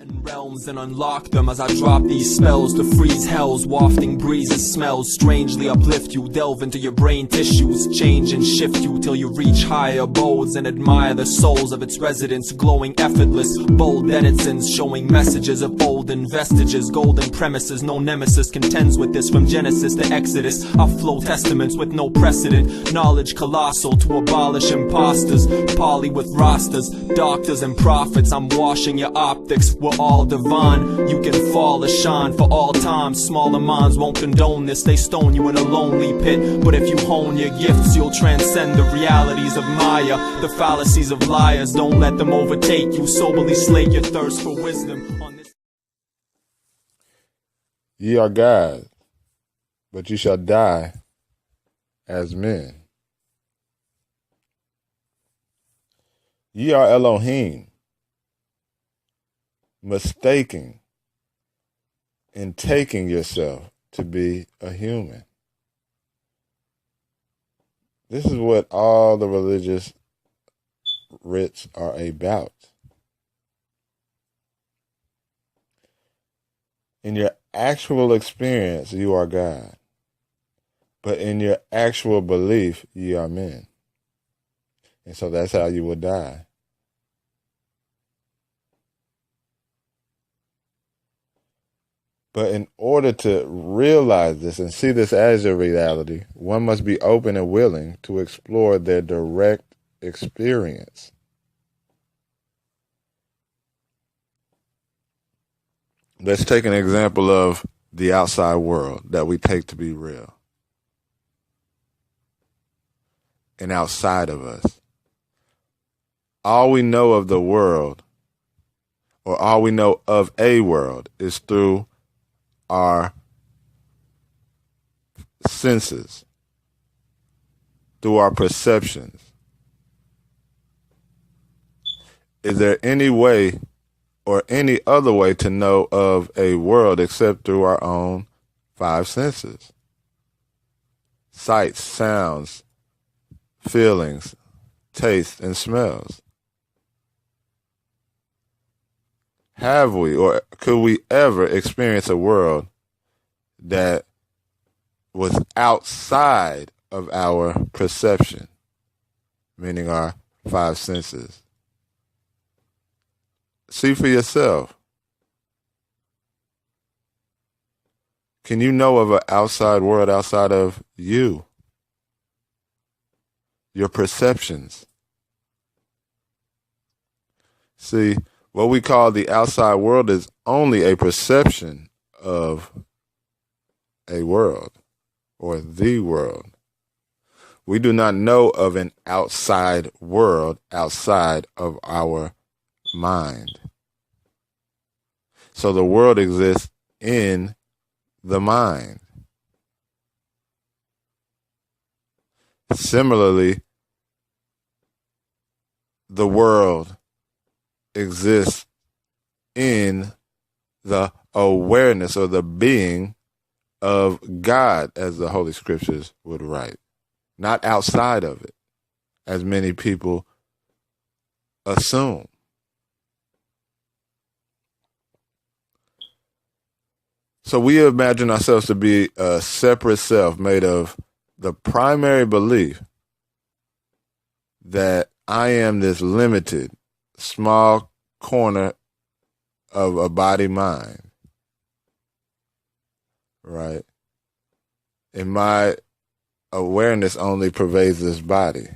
forgotten realms and unlock them as I drop these spells to freeze hell's wafting breezes. Smells strangely uplift you, delve into your brain tissues, change and shift you till you reach higher abodes and admire the souls of its residents, glowing effortless, bold denizens, showing messages of olden vestiges, golden premises. No nemesis contends with this, from Genesis to Exodus. I flow testaments with no precedent, knowledge colossal to abolish imposters, poly with rosters, doctors and prophets. I'm washing your optics, we're all divine. You can fall or shine for all time. Smaller minds won't condone this, they stone you in a lonely pit. But if you hone your gifts, you'll transcend the realities of Maya. The fallacies of liars, don't let them overtake you. Soberly slake your thirst for wisdom on this. Ye are gods, but ye shall die as men. Ye are Elohim, mistaking and taking yourself to be a human. This is what all the religious rites are about. In your actual experience, you are God. But in your actual belief, ye are men. And so that's how you will die. But in order to realize this and see this as a reality, one must be open and willing to explore their direct experience. Let's take an example of the outside world that we take to be real. And outside of us. All we know of the world, or all we know of a world, is through our senses, through our perceptions. Is there any way or any other way to know of a world except through our own five senses? Sights, sounds, feelings, tastes, and smells. Have we, or could we ever experience a world that was outside of our perception, meaning our five senses? See for yourself. Can you know of an outside world outside of you? Your perceptions. See, what we call the outside world is only a perception of a world or the world. We do not know of an outside world outside of our mind. So the world exists in the mind. Similarly, the world exists in the awareness or the being of God, as the Holy Scriptures would write, not outside of it, as many people assume. So we imagine ourselves to be a separate self made of the primary belief that I am this limited, small corner of a body mind, right? And my awareness only pervades this body.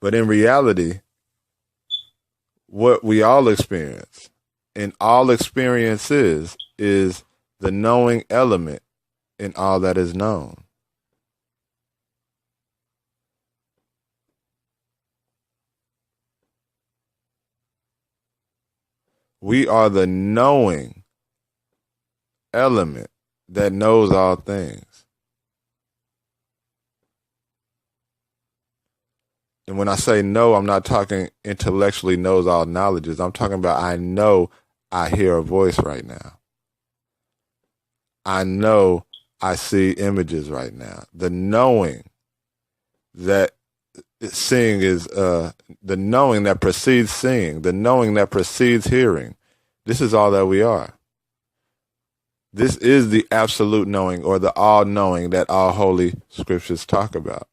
But in reality, what we all experience, in all experiences, is the knowing element in all that is known. We are the knowing element that knows all things. And when I say know, I'm not talking intellectually knows all knowledges. I'm talking about I know I hear a voice right now. I know I see images right now. The knowing that seeing is the knowing that precedes seeing, the knowing that precedes hearing. This is all that we are. This is the absolute knowing, or the all-knowing that all holy scriptures talk about,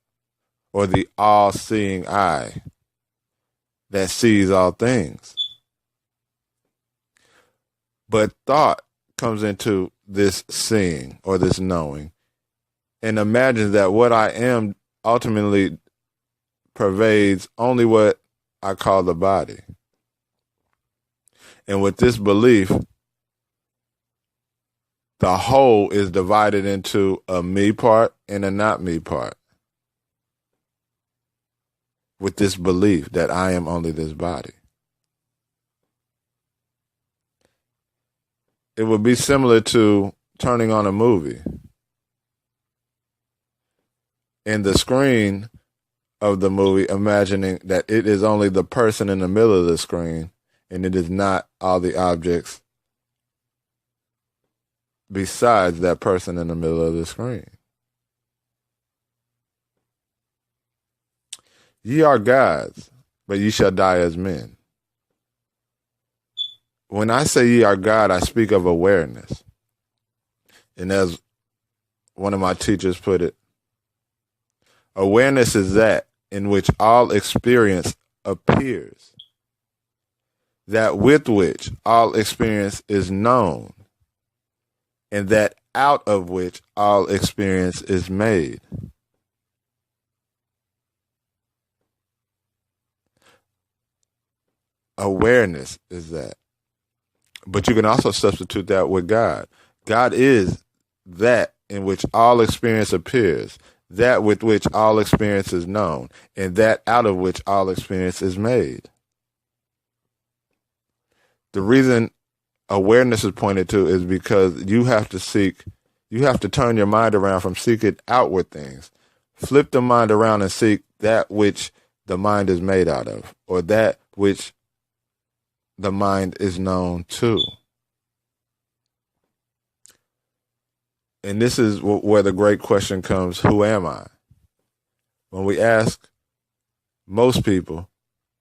or the all-seeing eye that sees all things. But thought comes into this seeing or this knowing and imagines that what I am ultimately pervades only what I call the body. And with this belief, the whole is divided into a me part and a not me part. With this belief that I am only this body. It would be similar to turning on a movie. In the screen of the movie, imagining that it is only the person in the middle of the screen and it is not all the objects besides that person in the middle of the screen. Ye are gods, but ye shall die as men. When I say ye are God, I speak of awareness. And as one of my teachers put it, awareness is that in which all experience appears, that with which all experience is known, and that out of which all experience is made. Awareness is that. But you can also substitute that with God. God is that in which all experience appears, that with which all experience is known, and that out of which all experience is made. The reason awareness is pointed to is because you have to turn your mind around from seeking outward things. Flip the mind around and seek that which the mind is made out of, or that which the mind is known to. And this is where the great question comes, who am I? When we ask most people,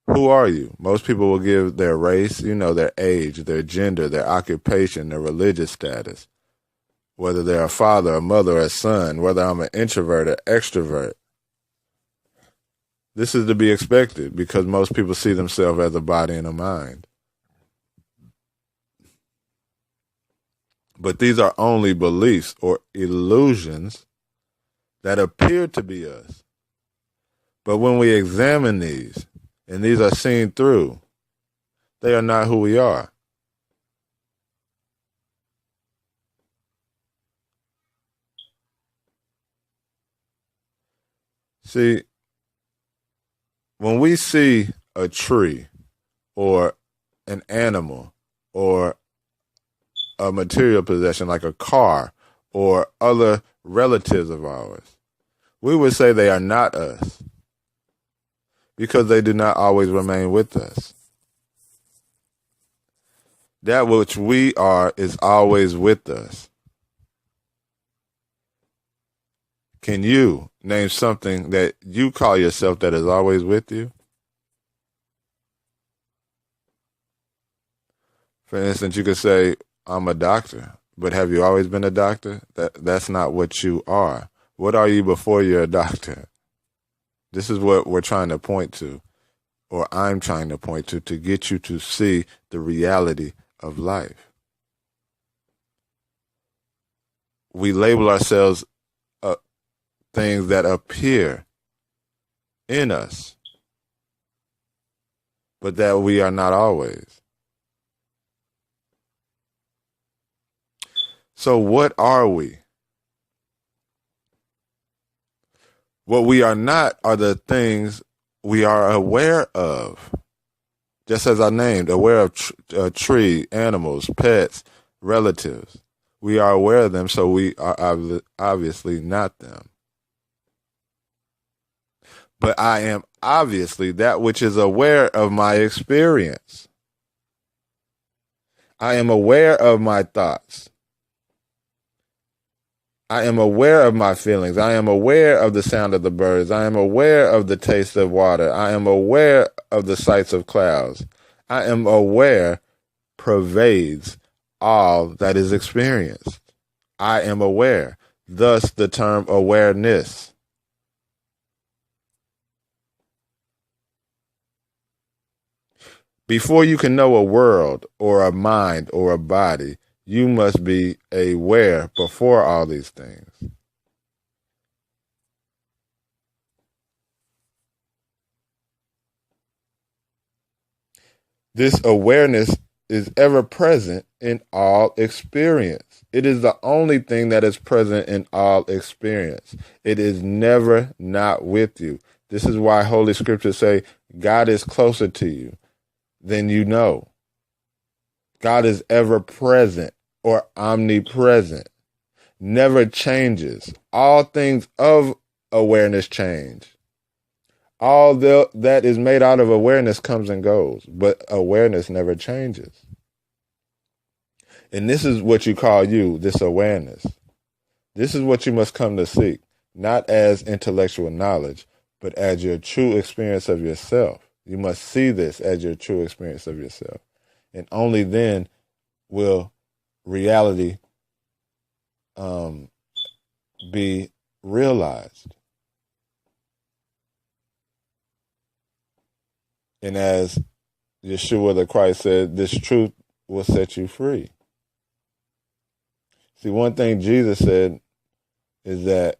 who are you? Most people will give their race, their age, their gender, their occupation, their religious status, whether they're a father, a mother, a son, whether I'm an introvert or extrovert. This is to be expected because most people see themselves as a body and a mind. But these are only beliefs or illusions that appear to be us. But when we examine these, and these are seen through, they are not who we are. See, when we see a tree or an animal or a material possession like a car or other relatives of ours, we would say they are not us because they do not always remain with us. That which we are is always with us. Can you name something that you call yourself that is always with you? For instance, you could say, I'm a doctor, but have you always been a doctor? That's not what you are. What are you before you're a doctor? This is what we're trying to point to, or I'm trying to point to get you to see the reality of life. We label ourselves things that appear in us, but that we are not always. So what are we? What we are not are the things we are aware of. Just as I named, aware of a tree, animals, pets, relatives. We are aware of them, so we are obviously not them. But I am obviously that which is aware of my experience. I am aware of my thoughts. I am aware of my feelings. I am aware of the sound of the birds. I am aware of the taste of water. I am aware of the sights of clouds. I am aware pervades all that is experienced. I am aware. Thus the term awareness. Before you can know a world or a mind or a body, you must be aware before all these things. This awareness is ever present in all experience. It is the only thing that is present in all experience. It is never not with you. This is why Holy Scriptures say God is closer to you than you know. God is ever present or omnipresent, never changes. All things of awareness change. All that is made out of awareness comes and goes, but awareness never changes. And this is what you call this awareness. This is what you must come to seek, not as intellectual knowledge, but as your true experience of yourself. You must see this as your true experience of yourself. And only then will reality be realized. And as Yeshua the Christ said, this truth will set you free. See, one thing Jesus said is that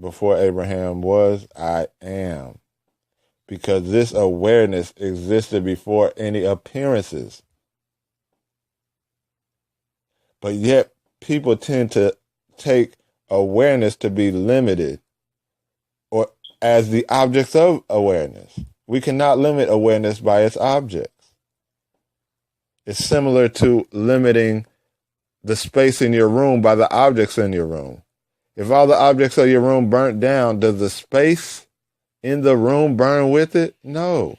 before Abraham was, I am. Because this awareness existed before any appearances. But yet people tend to take awareness to be limited or as the objects of awareness. We cannot limit awareness by its objects. It's similar to limiting the space in your room by the objects in your room. If all the objects of your room burnt down, does the space in the room burn with it? No.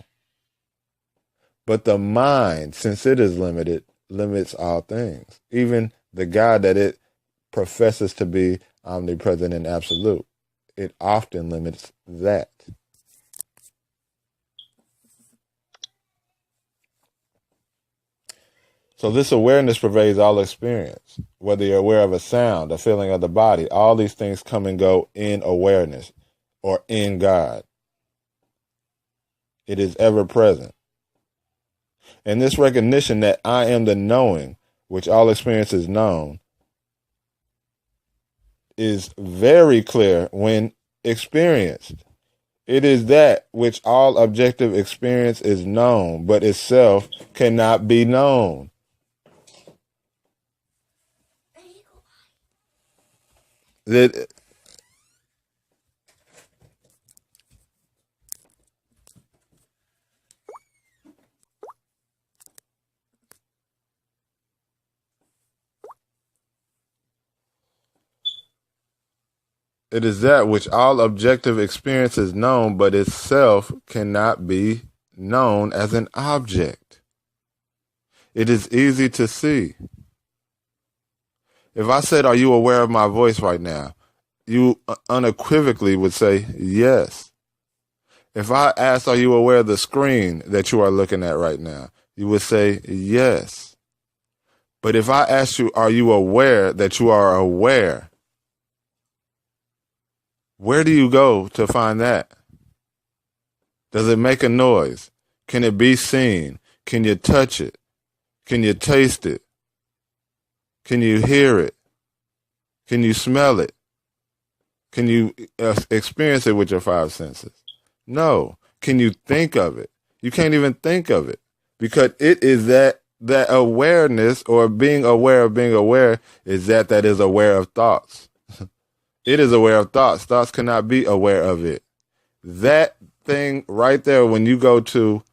But the mind, since it is limited, limits all things. Even the God that it professes to be omnipresent and absolute. It often limits that. So this awareness pervades all experience. Whether you're aware of a sound, a feeling of the body, all these things come and go in awareness or in God. It is ever present. And this recognition that I am the knowing, which all experience is known, is very clear when experienced. It is that which all objective experience is known, but itself cannot be known. That it is that which all objective experience is known, but itself cannot be known as an object. It is easy to see. If I said, are you aware of my voice right now? You unequivocally would say, yes. If I asked, are you aware of the screen that you are looking at right now? You would say, yes. But if I asked you, are you aware that you are aware? Where do you go to find that? Does it make a noise? Can it be seen? Can you touch it? Can you taste it? Can you hear it? Can you smell it? Can you experience it with your five senses? No. Can you think of it? You can't even think of it because it is that awareness or being aware of being aware is that is aware of thoughts. It is aware of thoughts. Thoughts cannot be aware of it. That thing right there, when you go to,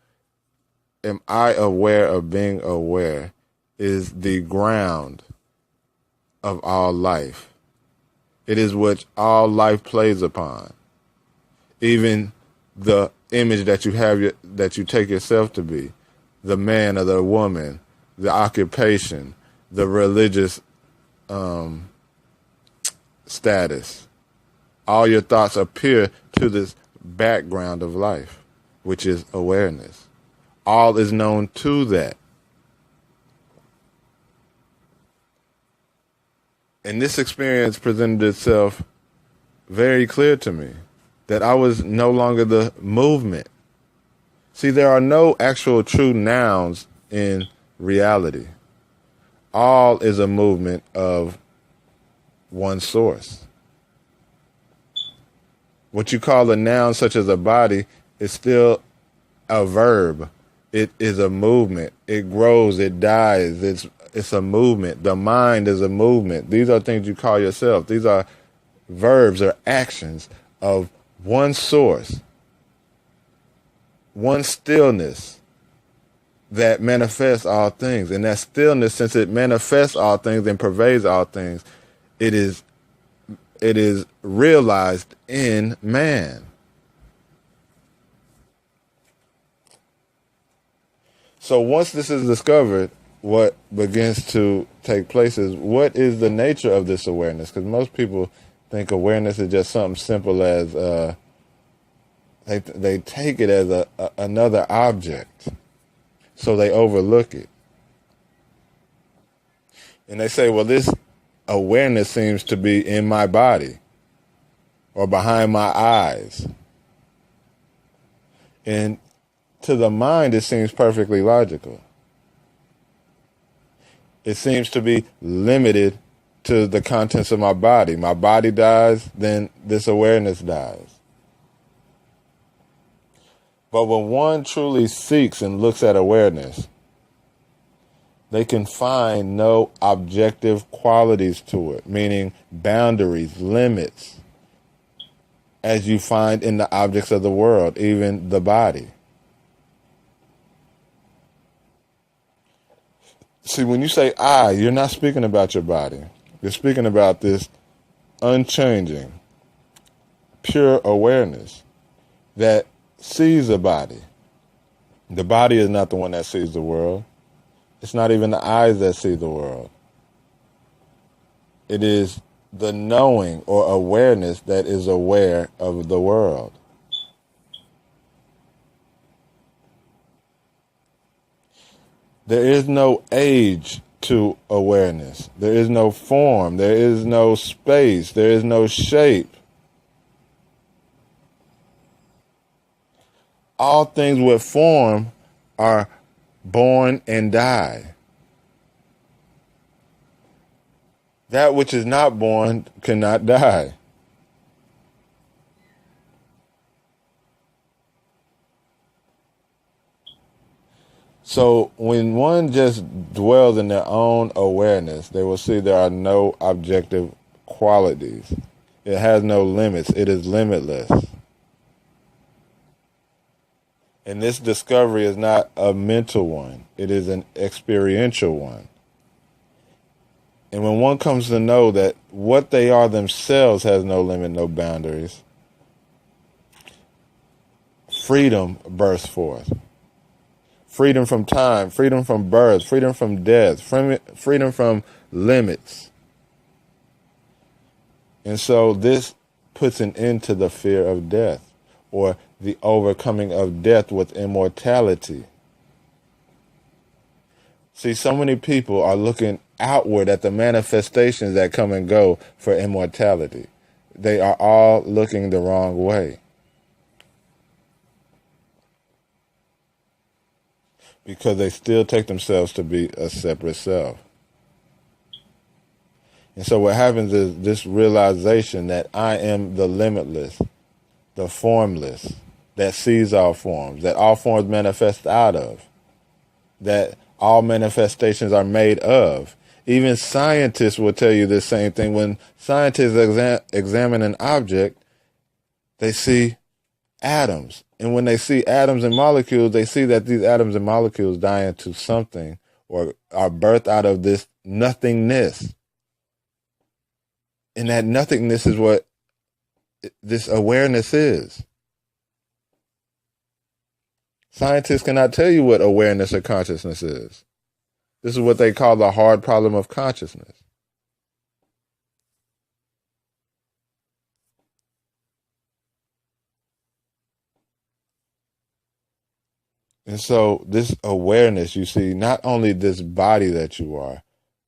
am I aware of being aware, is the ground of all life. It is what all life plays upon. Even the image that you have, that you take yourself to be, the man or the woman, the occupation, the religious status. All your thoughts appear to this background of life, which is awareness. All is known to that. And this experience presented itself very clear to me, that I was no longer the movement. See, there are no actual true nouns in reality. All is a movement of one source. What you call a noun, such as a body, is still a verb. It is a movement. It grows, it dies. It's a movement. The mind is a movement. These are things you call yourself. These are verbs or actions of one source, one stillness that manifests all things. And that stillness, since it manifests all things and pervades all things, it is realized in man. So once this is discovered, what begins to take place is, what is the nature of this awareness? Because most people think awareness is just something simple as they take it as another object, so they overlook it. And they say, well, this awareness seems to be in my body or behind my eyes. And to the mind, it seems perfectly logical. It seems to be limited to the contents of my body. My body dies, then this awareness dies. But when one truly seeks and looks at awareness, they can find no objective qualities to it, meaning boundaries, limits, as you find in the objects of the world, even the body. See, when you say I, you're not speaking about your body. You're speaking about this unchanging, pure awareness that sees a body. The body is not the one that sees the world. It's not even the eyes that see the world. It is the knowing or awareness that is aware of the world. There is no age to awareness. There is no form. There is no space. There is no shape. All things with form are born and die. That which is not born cannot die. So when one just dwells in their own awareness, they will see there are no objective qualities. It has no limits. It is limitless. And this discovery is not a mental one. It is an experiential one. And when one comes to know that what they are themselves has no limit, no boundaries, freedom bursts forth. Freedom from time, freedom from birth, freedom from death, freedom from limits. And so this puts an end to the fear of death, or the overcoming of death with immortality. See, so many people are looking outward at the manifestations that come and go for immortality. They are all looking the wrong way. Because they still take themselves to be a separate self. And so what happens is this realization that I am the limitless, the formless, that sees all forms, that all forms manifest out of, that all manifestations are made of. Even scientists will tell you this same thing. When scientists examine an object, they see atoms. And when they see atoms and molecules, they see that these atoms and molecules die into something or are birthed out of this nothingness. And that nothingness is what this awareness is. Scientists cannot tell you what awareness or consciousness is. This is what they call the hard problem of consciousness. And so this awareness, you see, not only this body that you are,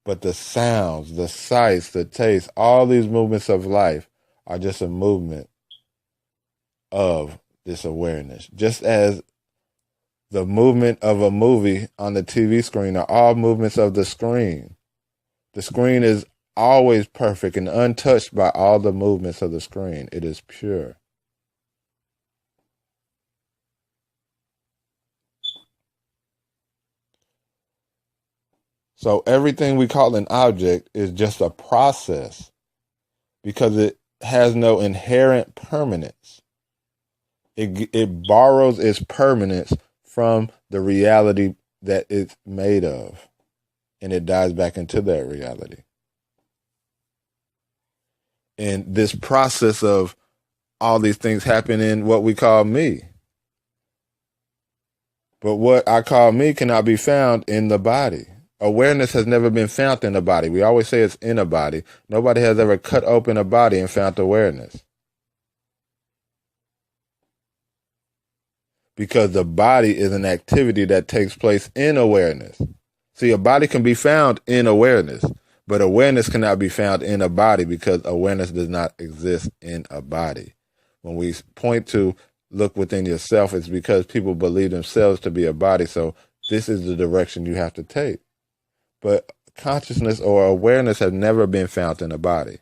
but the sounds, the sights, the taste, all these movements of life are just a movement of this awareness. Just as the movement of a movie on the TV screen are all movements of the screen. The screen is always perfect and untouched by all the movements of the screen. It is pure. So everything we call an object is just a process because it has no inherent permanence. It borrows its permanence from the reality that it's made of, and it dives back into that reality. And this process of all these things happen in what we call me. But what I call me cannot be found in the body. Awareness has never been found in the body. We always say it's in a body. Nobody has ever cut open a body and found awareness. Because the body is an activity that takes place in awareness. See, a body can be found in awareness, but awareness cannot be found in a body because awareness does not exist in a body. When we point to look within yourself, it's because people believe themselves to be a body. So this is the direction you have to take. But consciousness or awareness have never been found in a body.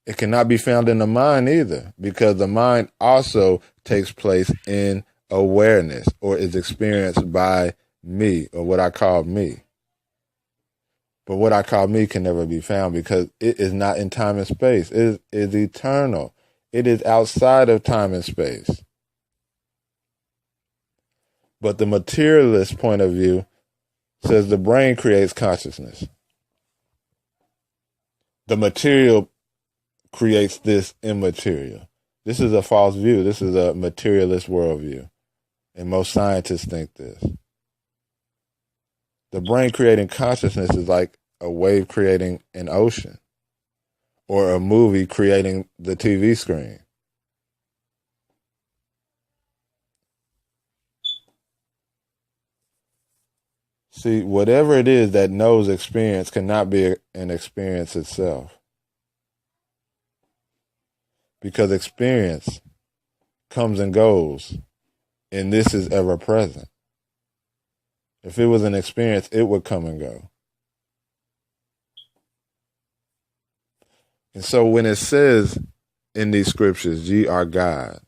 It cannot be found in the mind either, because the mind also takes place in awareness or is experienced by me, or what I call me. But what I call me can never be found because it is not in time and space. It is eternal. It is outside of time and space. But the materialist point of view says the brain creates consciousness. The material creates this immaterial. This is a false view. This is a materialist worldview. And most scientists think this. The brain creating consciousness is like a wave creating an ocean, or a movie creating the TV screen. See, whatever it is that knows experience cannot be an experience itself. Because experience comes and goes, and this is ever present. If it was an experience, it would come and go. And so when it says in these scriptures, ye are God,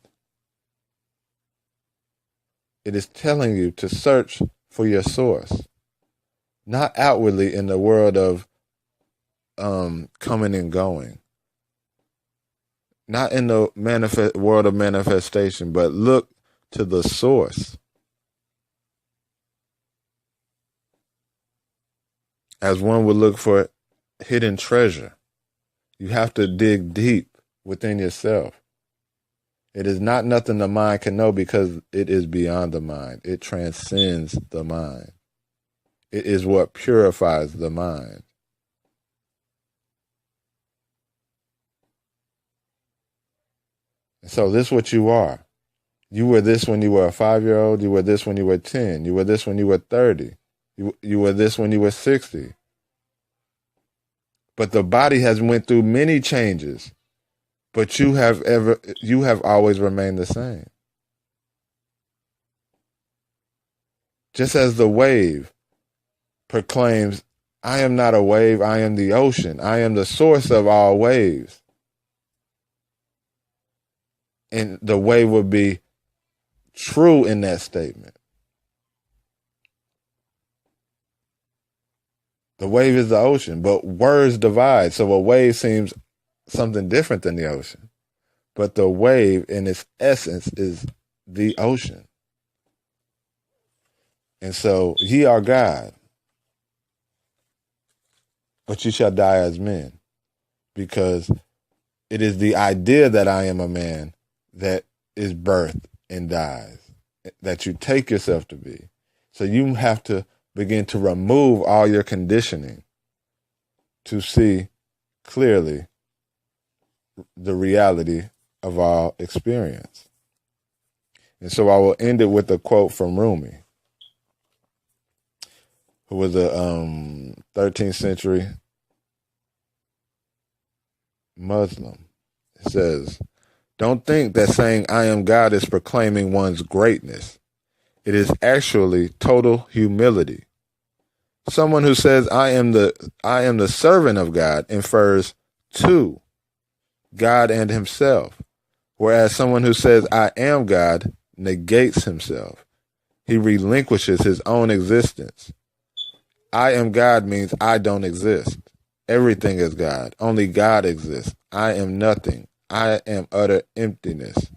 it is telling you to search for your source, not outwardly in the world of coming and going, not in the world of manifestation, but look to the source. As one would look for hidden treasure, you have to dig deep within yourself. It is not nothing the mind can know because it is beyond the mind. It transcends the mind. It is what purifies the mind. And so this is what you are. You were this when you were a 5-year-old. You were this when you were 10. You were this when you were 30. You were this when you were 60. But the body has went through many changes, but you have always remained the same. Just as the wave proclaims, I am not a wave, I am the ocean. I am the source of all waves. And the wave would be true in that statement. The wave is the ocean, but words divide. So a wave seems something different than the ocean. But the wave in its essence is the ocean. And so ye are God, but you shall die as men, because it is the idea that I am a man that is birthed and dies, that you take yourself to be. So you have to begin to remove all your conditioning to see clearly the reality of all experience. And so I will end it with a quote from Rumi, who was a 13th century Muslim. It says, "Don't think that saying I am God is proclaiming one's greatness. It is actually total humility. Someone who says I am the servant of God infers to God and himself, whereas someone who says I am God negates himself. He relinquishes his own existence. I am God means I don't exist. Everything is God. Only God exists. I am nothing. I am utter emptiness.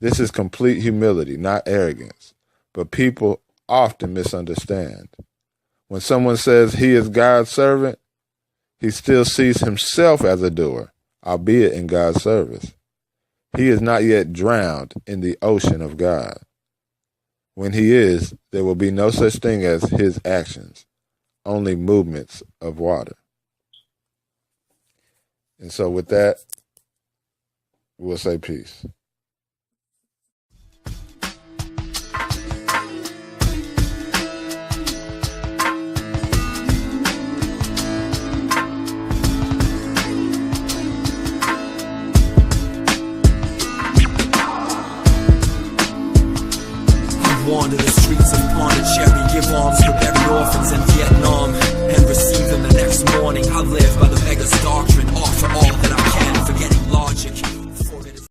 This is complete humility, not arrogance. But people often misunderstand. When someone says he is God's servant, he still sees himself as a doer, albeit in God's service. He is not yet drowned in the ocean of God. When he is, there will be no such thing as his actions, only movements of water." And so with that, we'll say peace. Wander the streets of Pondicherry, give alms to buried orphans in Vietnam, and receive them the next morning. I live by the beggar's doctrine, offer all that I can, forgetting logic.